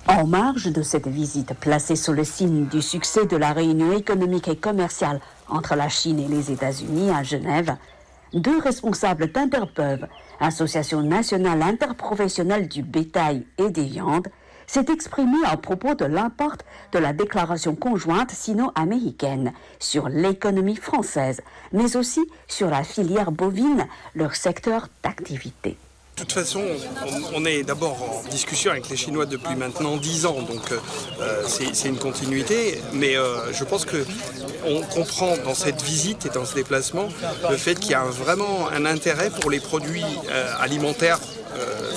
En marge de cette visite placée sous le signe du succès de la réunion économique et commerciale entre la Chine et les États-Unis à Genève, deux responsables d'Interpev, Association nationale interprofessionnelle du bétail et des viandes, s'est exprimé à propos de l'impact de la déclaration conjointe sino-américaine sur l'économie française, mais aussi sur la filière bovine, leur secteur d'activité. De toute façon, on est d'abord en discussion avec les Chinois depuis maintenant 10 ans, donc c'est une continuité. Mais je pense qu'on comprend dans cette visite et dans ce déplacement le fait qu'il y a vraiment un intérêt pour les produits alimentaires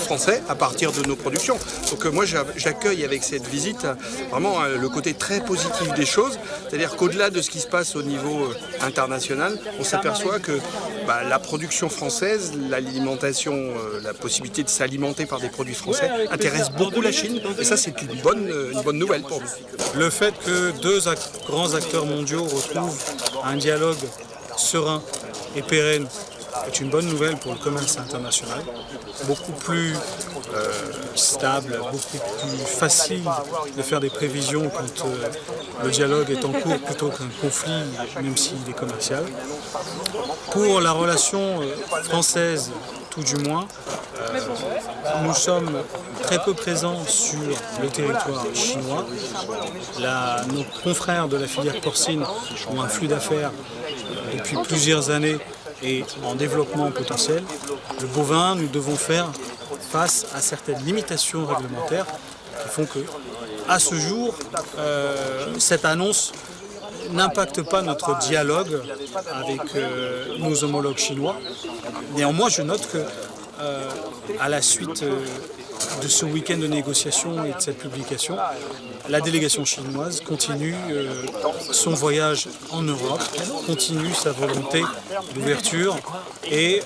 français à partir de nos productions. Donc moi j'accueille avec cette visite vraiment le côté très positif des choses, c'est-à-dire qu'au-delà de ce qui se passe au niveau international, on s'aperçoit que la production française, l'alimentation, la possibilité de s'alimenter par des produits français intéresse beaucoup la Chine, et ça c'est une bonne nouvelle pour nous. Le fait que deux grands acteurs mondiaux retrouvent un dialogue serein et pérenne est une bonne nouvelle pour le commerce international, beaucoup plus stable, beaucoup plus facile de faire des prévisions quand le dialogue est en cours plutôt qu'un conflit, même s'il est commercial. Pour la relation française, tout du moins, nous sommes très peu présents sur le territoire chinois. Nos confrères de la filière porcine ont un flux d'affaires depuis plusieurs années et en développement potentiel. Le bovin, nous devons faire face à certaines limitations réglementaires qui font que, à ce jour, cette annonce n'impacte pas notre dialogue avec nos homologues chinois. Néanmoins, je note que, à la suite de ce week-end de négociation et de cette publication, la délégation chinoise continue son voyage en Europe, continue sa volonté d'ouverture et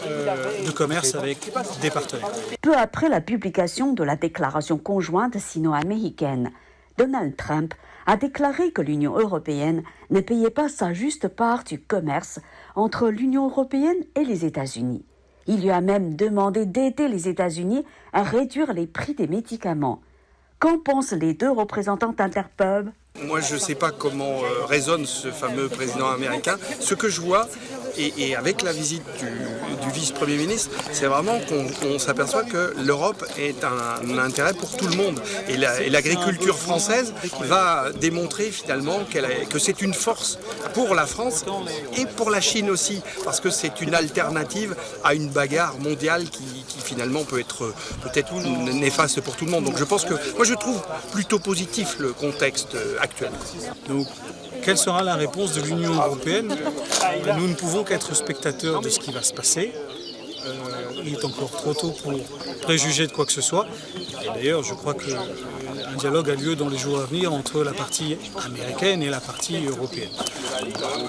de commerce avec des partenaires. Peu après la publication de la déclaration conjointe sino-américaine, Donald Trump a déclaré que l'Union européenne ne payait pas sa juste part du commerce entre l'Union européenne et les États-Unis. Il lui a même demandé d'aider les États-Unis à réduire les prix des médicaments. Qu'en pensent les deux représentants d'Interpev ? Moi, je ne sais pas comment résonne ce fameux président américain. Ce que je vois, et avec la visite du vice-premier ministre, c'est vraiment qu'on s'aperçoit que l'Europe est un intérêt pour tout le monde. Et l'agriculture française va démontrer finalement que c'est une force pour la France et pour la Chine aussi, parce que c'est une alternative à une bagarre mondiale qui finalement peut être peut-être néfaste pour tout le monde. Donc je pense que, moi je trouve plutôt positif le contexte actuel. Donc, quelle sera la réponse de l'Union européenne ? Nous ne pouvons qu'être spectateurs de ce qui va se passer. Il est encore trop tôt pour préjuger de quoi que ce soit. Et d'ailleurs, je crois qu'un dialogue a lieu dans les jours à venir entre la partie américaine et la partie européenne.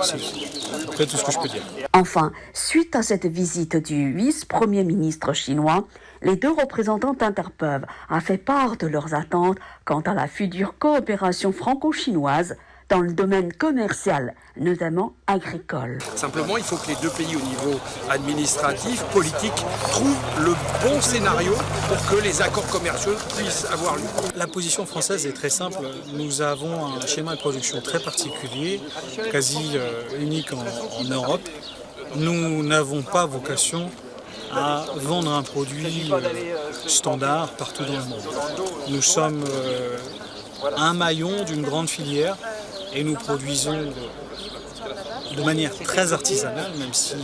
C'est à peu près tout ce que je peux dire. Enfin, suite à cette visite du vice-premier ministre chinois, les deux représentants d'Interpev ont fait part de leurs attentes quant à la future coopération franco-chinoise dans le domaine commercial, notamment agricole. Simplement, il faut que les deux pays au niveau administratif, politique, trouvent le bon scénario pour que les accords commerciaux puissent avoir lieu. La position française est très simple. Nous avons un schéma de production très particulier, quasi unique en Europe. Nous n'avons pas vocation à vendre un produit standard partout dans le monde. Nous sommes un maillon d'une grande filière et nous produisons de manière très artisanale, même si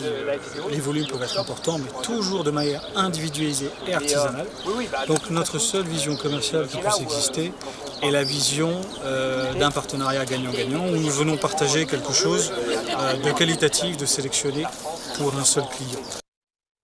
les volumes peuvent être importants, mais toujours de manière individualisée et artisanale. Donc notre seule vision commerciale qui puisse exister est la vision d'un partenariat gagnant-gagnant où nous venons partager quelque chose de qualitatif, de sélectionné pour un seul client.